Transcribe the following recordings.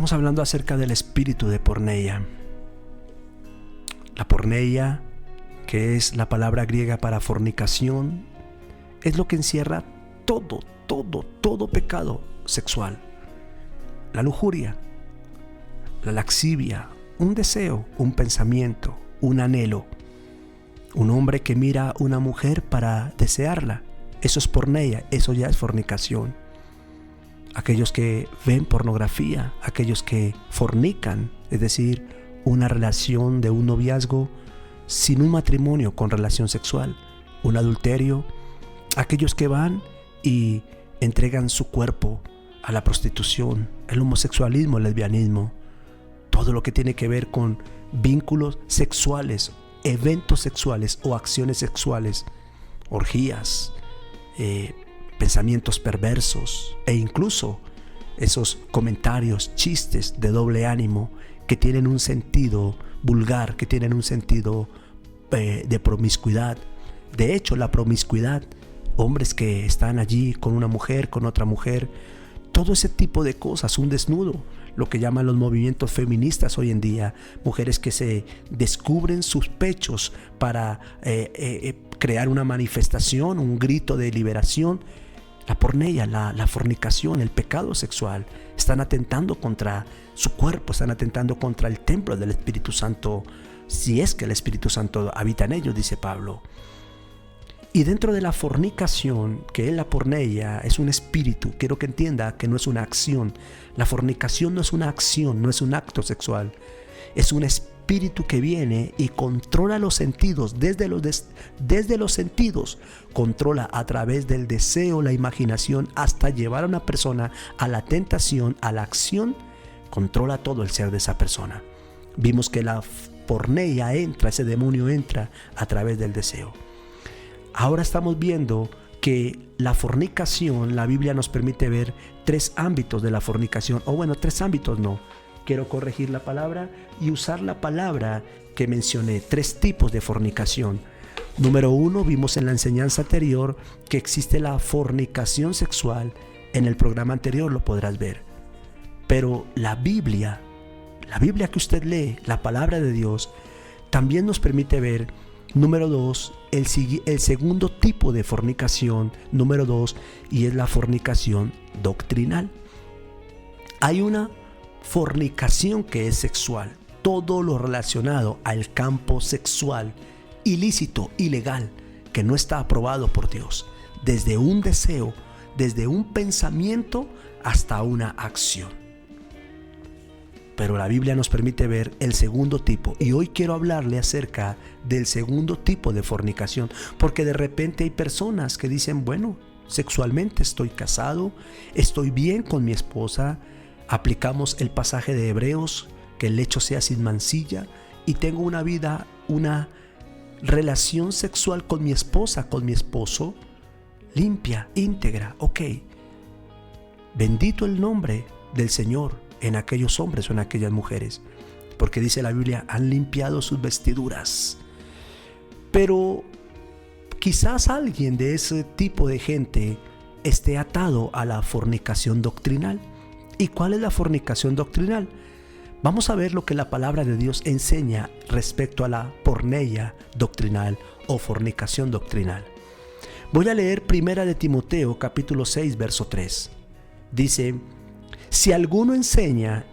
Estamos hablando acerca del espíritu de porneia. La porneia, que es la palabra griega para fornicación, es lo que encierra todo pecado sexual. La lujuria, la laxivia, un deseo, un pensamiento, un anhelo. Un hombre que mira a una mujer para desearla, eso es porneia, eso ya es fornicación. Aquellos que ven pornografía, aquellos que fornican, es decir, una relación de un noviazgo sin un matrimonio con relación sexual, un adulterio, aquellos que van y entregan su cuerpo a la prostitución, el homosexualismo, el lesbianismo, todo lo que tiene que ver con vínculos sexuales, eventos sexuales o acciones sexuales, orgías, pensamientos perversos e incluso esos comentarios, chistes de doble ánimo que tienen un sentido vulgar, que tienen un sentido de promiscuidad. De hecho, la promiscuidad, hombres que están allí con una mujer, con otra mujer, todo ese tipo de cosas, un desnudo, lo que llaman los movimientos feministas hoy en día, mujeres que se descubren sus pechos para crear una manifestación, un grito de liberación. La porneia, la fornicación, el pecado sexual, están atentando contra su cuerpo, están atentando contra el templo del Espíritu Santo, si es que el Espíritu Santo habita en ellos, dice Pablo. Y dentro de la fornicación, que es la porneia, es un espíritu. Quiero que entienda que no es una acción. La fornicación no es una acción, no es un acto sexual. Es un espíritu que viene y controla los sentidos, desde los sentidos, controla a través del deseo, la imaginación, hasta llevar a una persona a la tentación, a la acción, controla todo el ser de esa persona. Vimos que la porneia entra, ese demonio entra a través del deseo. Ahora estamos viendo que la fornicación, la Biblia nos permite ver 3 ámbitos de la fornicación, o bueno, 3 ámbitos no. Quiero corregir la palabra y usar la palabra que mencioné, 3 tipos de fornicación. Número 1, vimos en la enseñanza anterior que existe la fornicación sexual. En el programa anterior lo podrás ver. Pero la Biblia que usted lee, la palabra de Dios, también nos permite ver, número 2, el segundo tipo de fornicación, número 2, y es la fornicación doctrinal. Hay una fornicación que es sexual, todo lo relacionado al campo sexual, ilícito, ilegal, que no está aprobado por Dios, desde un deseo, desde un pensamiento hasta una acción. Pero la Biblia nos permite ver el segundo tipo, y hoy quiero hablarle acerca del segundo tipo de fornicación, porque de repente hay personas que dicen, bueno, sexualmente estoy casado, estoy bien con mi esposa, aplicamos el pasaje de Hebreos, que el lecho sea sin mancilla, y tengo una vida, una relación sexual con mi esposa, con mi esposo, limpia, íntegra, ok. Bendito el nombre del Señor en aquellos hombres o en aquellas mujeres, porque dice la Biblia, han limpiado sus vestiduras. Pero quizás alguien de ese tipo de gente esté atado a la fornicación doctrinal. ¿Y cuál es la fornicación doctrinal? Vamos a ver lo que la palabra de Dios enseña respecto a la porneia doctrinal o fornicación doctrinal. Voy a leer 1 de Timoteo capítulo 6 verso 3. Dice, si alguno enseña,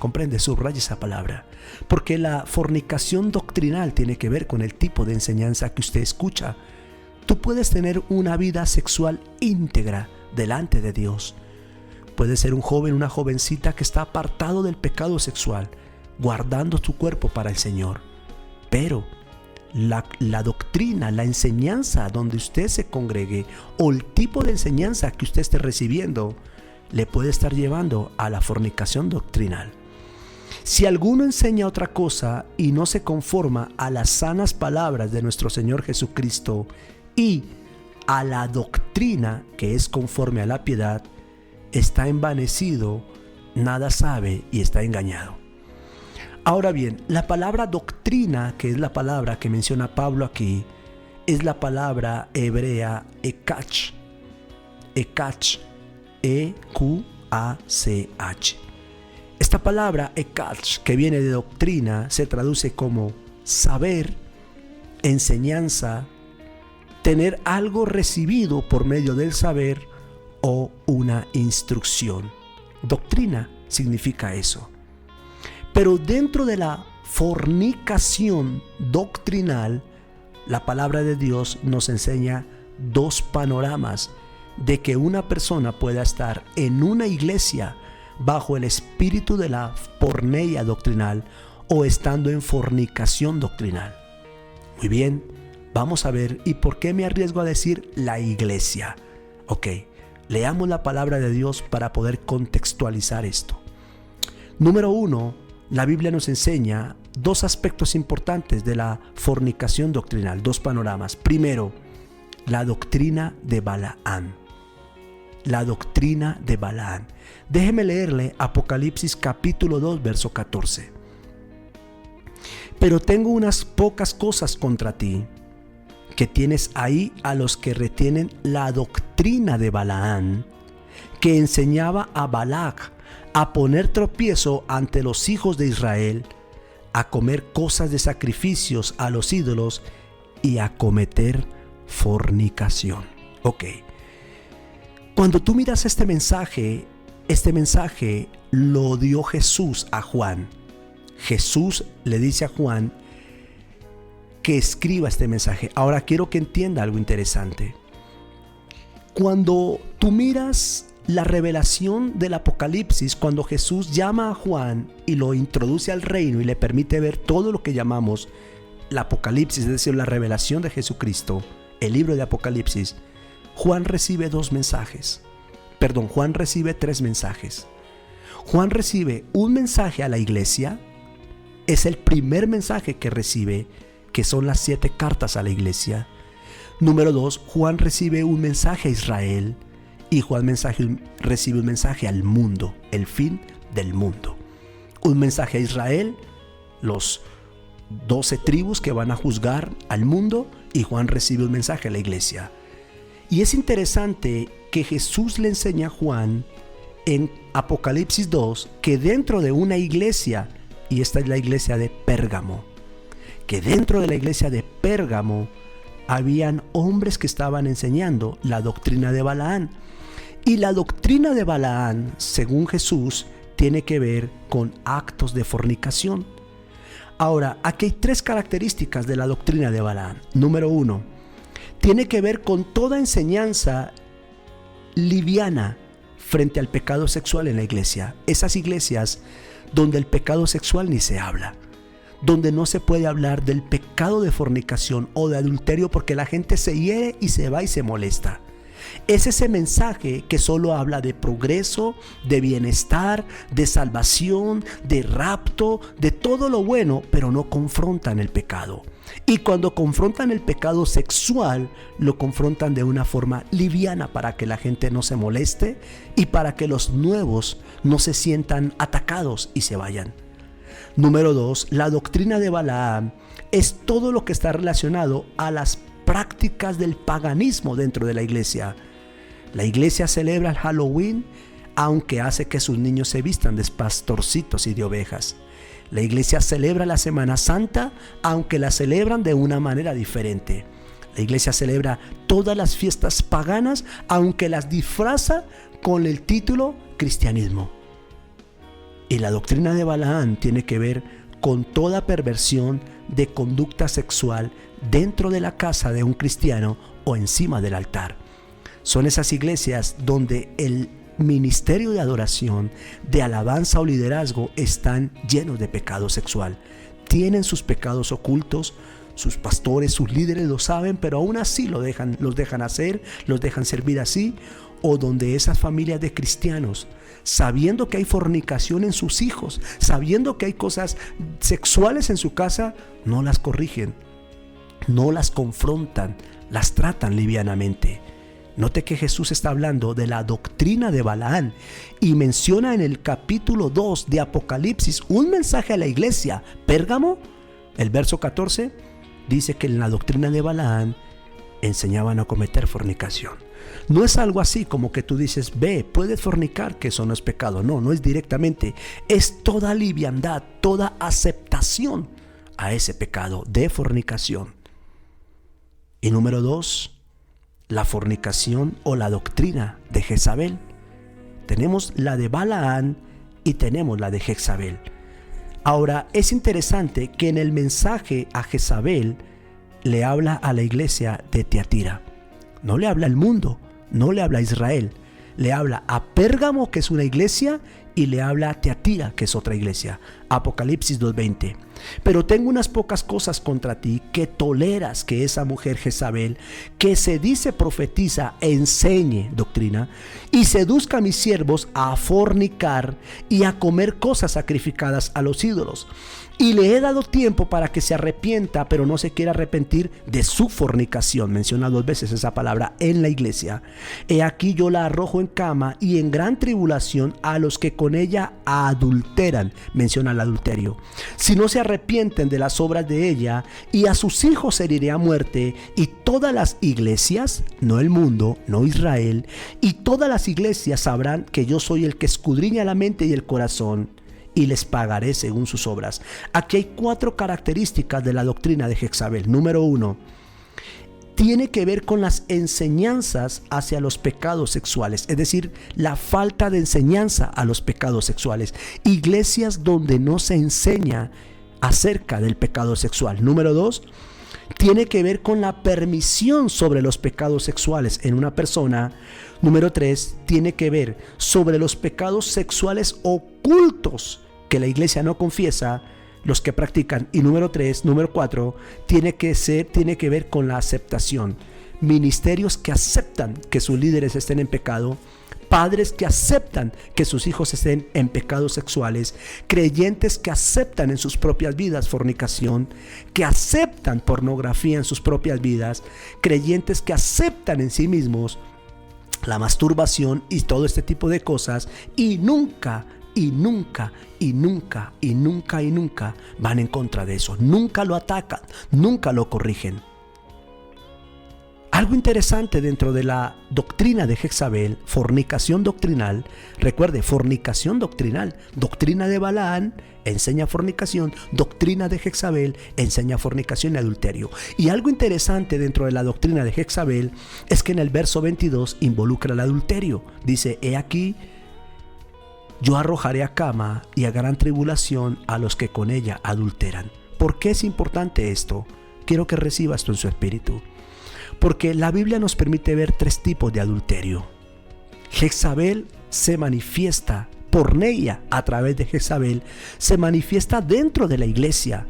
comprende, subraya esa palabra, porque la fornicación doctrinal tiene que ver con el tipo de enseñanza que usted escucha. Tú puedes tener una vida sexual íntegra delante de Dios. Puedes ser un joven, una jovencita que está apartado del pecado sexual, guardando tu cuerpo para el Señor. Pero la doctrina, la enseñanza donde usted se congregue o el tipo de enseñanza que usted esté recibiendo le puede estar llevando a la fornicación doctrinal. Si alguno enseña otra cosa y no se conforma a las sanas palabras de nuestro Señor Jesucristo y a la doctrina que es conforme a la piedad, está envanecido, nada sabe y está engañado. Ahora bien, la palabra doctrina, que es la palabra que menciona Pablo aquí, es la palabra hebrea ekach. Ekach, E-Q-A-C-H. Esta palabra ekach, que viene de doctrina, se traduce como saber, enseñanza, tener algo recibido por medio del saber o una instrucción. Doctrina significa eso. Pero dentro de la fornicación doctrinal, la palabra de Dios nos enseña dos panoramas de que una persona pueda estar en una iglesia bajo el espíritu de la porneia doctrinal o estando en fornicación doctrinal. Muy bien, vamos a ver, ¿y por qué me arriesgo a decir la iglesia? Ok, leamos la palabra de Dios para poder contextualizar esto. Número 1, la Biblia nos enseña dos aspectos importantes de la fornicación doctrinal, dos panoramas. Primero, la doctrina de Balaam. La doctrina de Balaam. Déjeme leerle Apocalipsis capítulo 2, verso 14. Pero tengo unas pocas cosas contra ti, que tienes ahí a los que retienen la doctrina de Balaam, que enseñaba a Balac a poner tropiezo ante los hijos de Israel, a comer cosas de sacrificios a los ídolos y a cometer fornicación. Ok. Cuando tú miras este mensaje lo dio Jesús a Juan. Jesús le dice a Juan que escriba este mensaje. Ahora quiero que entienda algo interesante. Cuando tú miras la revelación del Apocalipsis, cuando Jesús llama a Juan y lo introduce al reino y le permite ver todo lo que llamamos el Apocalipsis, es decir, la revelación de Jesucristo, el libro de Apocalipsis, Juan recibe Juan recibe 3 mensajes. Juan recibe un mensaje a la iglesia, es el primer mensaje que recibe, que son las 7 cartas a la iglesia. Número 2, Juan recibe un mensaje a Israel y Juan recibe un mensaje al mundo, el fin del mundo. Un mensaje a Israel, los 12 tribus que van a juzgar al mundo, y Juan recibe un mensaje a la iglesia. Y es interesante que Jesús le enseña a Juan en Apocalipsis 2 que dentro de una iglesia, y esta es la iglesia de Pérgamo, que dentro de la iglesia de Pérgamo habían hombres que estaban enseñando la doctrina de Balaam. Y la doctrina de Balaam, según Jesús, tiene que ver con actos de fornicación. Ahora, aquí hay 3 características de la doctrina de Balaam. Número 1, tiene que ver con toda enseñanza liviana frente al pecado sexual en la iglesia. Esas iglesias donde el pecado sexual ni se habla, donde no se puede hablar del pecado de fornicación o de adulterio porque la gente se hiere y se va y se molesta. Es ese mensaje que solo habla de progreso, de bienestar, de salvación, de rapto, de todo lo bueno, pero no confrontan el pecado. Y cuando confrontan el pecado sexual, lo confrontan de una forma liviana para que la gente no se moleste y para que los nuevos no se sientan atacados y se vayan. Número 2, la doctrina de Balaam es todo lo que está relacionado a las prácticas del paganismo dentro de la iglesia. La iglesia celebra el Halloween, aunque hace que sus niños se vistan de pastorcitos y de ovejas. La iglesia celebra la Semana Santa, aunque la celebran de una manera diferente. La iglesia celebra todas las fiestas paganas, aunque las disfraza con el título cristianismo. Y la doctrina de Balaam tiene que ver con toda perversión de conducta sexual dentro de la casa de un cristiano o encima del altar. Son esas iglesias donde el ministerio de adoración, de alabanza o liderazgo están llenos de pecado sexual. Tienen sus pecados ocultos, sus pastores, sus líderes lo saben, pero aún así los dejan hacer, los dejan servir así. O donde esas familias de cristianos, sabiendo que hay fornicación en sus hijos, sabiendo que hay cosas sexuales en su casa, no las corrigen, no las confrontan, las tratan livianamente. Note que Jesús está hablando de la doctrina de Balaam y menciona en el capítulo 2 de Apocalipsis un mensaje a la iglesia. Pérgamo, el verso 14, dice que en la doctrina de Balaam enseñaban a cometer fornicación. No es algo así como que tú dices, ve, puedes fornicar, que eso no es pecado. No, no es directamente. Es toda liviandad, toda aceptación a ese pecado de fornicación. Y número 2, la fornicación o la doctrina de Jezabel. Tenemos la de Balaán y tenemos la de Jezabel. Ahora, es interesante que en el mensaje a Jezabel le habla a la iglesia de Tiatira. No le habla al mundo, no le habla a Israel. Le habla a Pérgamo, que es una iglesia, y le habla a Tiatira, que es otra iglesia. Apocalipsis 2:20. Pero tengo unas pocas cosas contra ti, que toleras que esa mujer Jezabel, que se dice profetiza, enseñe doctrina, y seduzca a mis siervos a fornicar y a comer cosas sacrificadas a los ídolos. Y le he dado tiempo para que se arrepienta, pero no se quiere arrepentir de su fornicación. Menciona 2 veces esa palabra en la iglesia. He aquí yo la arrojo en cama y en gran tribulación a los que con ella adulteran. Menciona el adulterio. Si no se arrepienten de las obras de ella, y a sus hijos heriré a muerte, y todas las iglesias, no el mundo, no Israel, y todas las iglesias sabrán que yo soy el que escudriña la mente y el corazón, y les pagaré según sus obras. Aquí hay 4 características de la doctrina de Jezabel. Número 1, tiene que ver con las enseñanzas hacia los pecados sexuales, es decir, la falta de enseñanza a los pecados sexuales. Iglesias donde no se enseña acerca del pecado sexual. Número 2, tiene que ver con la permisión sobre los pecados sexuales en una persona. Número 3, tiene que ver sobre los pecados sexuales ocultos que la iglesia no confiesa, los que practican. Y número 4, tiene que ver con la aceptación. Ministerios que aceptan que sus líderes estén en pecado, padres que aceptan que sus hijos estén en pecados sexuales, creyentes que aceptan en sus propias vidas fornicación, que aceptan pornografía en sus propias vidas, creyentes que aceptan en sí mismos la masturbación y todo este tipo de cosas, y nunca van en contra de eso, nunca lo atacan, nunca lo corrigen. Algo interesante dentro de la doctrina de Jezabel, fornicación doctrinal. Recuerde, fornicación doctrinal. Doctrina de Balaán enseña fornicación, doctrina de Jezabel enseña fornicación y adulterio. Y algo interesante dentro de la doctrina de Jezabel es que en el verso 22 involucra el adulterio. Dice, he aquí, yo arrojaré a cama y a gran tribulación a los que con ella adulteran. ¿Por qué es importante esto? Quiero que reciba esto en su espíritu. Porque la Biblia nos permite ver 3 tipos de adulterio. Jezabel se manifiesta, porneia a través de Jezabel, se manifiesta dentro de la iglesia,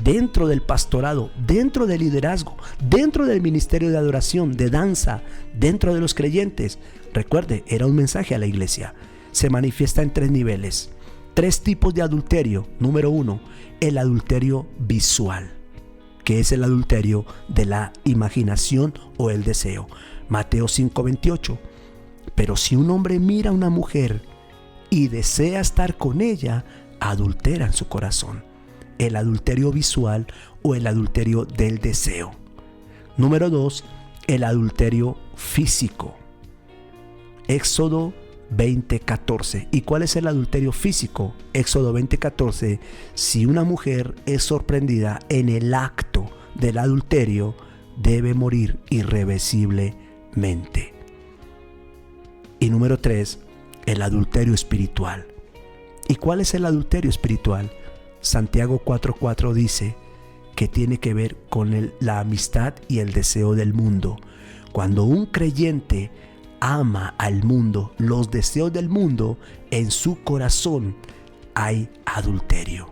dentro del pastorado, dentro del liderazgo, dentro del ministerio de adoración, de danza, dentro de los creyentes. Recuerde, era un mensaje a la iglesia. Se manifiesta en 3 niveles. 3 tipos de adulterio. Número 1, el adulterio visual, que es el adulterio de la imaginación o el deseo. Mateo 5:28. Pero si un hombre mira a una mujer y desea estar con ella, adultera en su corazón. El adulterio visual o el adulterio del deseo. Número 2, el adulterio físico. Éxodo 20:14. ¿Y cuál es el adulterio físico? Éxodo 20:14. Si una mujer es sorprendida en el acto del adulterio, debe morir irreversiblemente. Y número 3, el adulterio espiritual. ¿Y cuál es el adulterio espiritual? Santiago 4:4 dice que tiene que ver con la amistad y el deseo del mundo. Cuando un creyente ama al mundo, los deseos del mundo, en su corazón hay adulterio.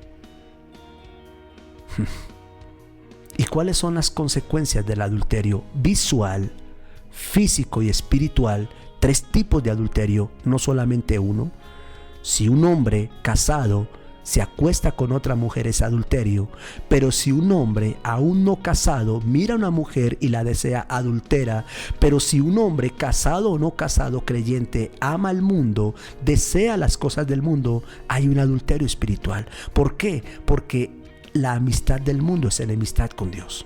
¿Y cuáles son las consecuencias del adulterio visual, físico y espiritual? 3 tipos de adulterio, no solamente uno. Si un hombre casado se acuesta con otra mujer, es adulterio. Pero si un hombre aún no casado mira a una mujer y la desea, adultera. Pero si un hombre casado o no casado, creyente, ama al mundo, desea las cosas del mundo, hay un adulterio espiritual. ¿Por qué? Porque la amistad del mundo es enemistad con Dios.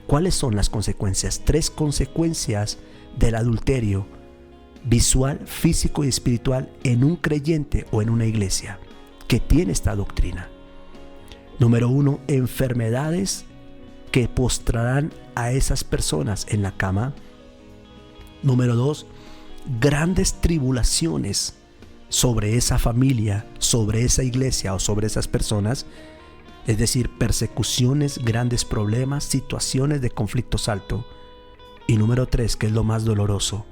¿Cuáles son las consecuencias? 3 consecuencias del adulterio visual, físico y espiritual en un creyente o en una iglesia que tiene esta doctrina. Número 1, enfermedades que postrarán a esas personas en la cama. Número 2, grandes tribulaciones sobre esa familia, sobre esa iglesia o sobre esas personas. Es decir, persecuciones, grandes problemas, situaciones de conflictos altos. Y número 3, que es lo más doloroso,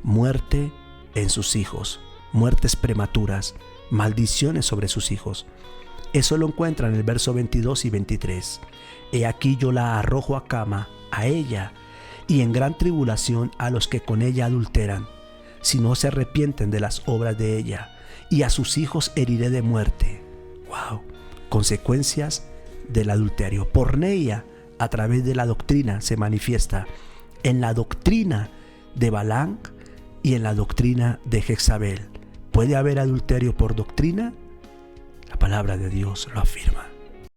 muerte en sus hijos, muertes prematuras, maldiciones sobre sus hijos. Eso lo encuentra en el verso 22 y 23. He aquí yo la arrojo a cama, a ella, y en gran tribulación a los que con ella adulteran, si no se arrepienten de las obras de ella, y a sus hijos heriré de muerte. ¡Wow! Consecuencias del adulterio. Porneia, a través de la doctrina, se manifiesta en la doctrina de Balaam y en la doctrina de Jezabel. ¿Puede haber adulterio por doctrina? La palabra de Dios lo afirma.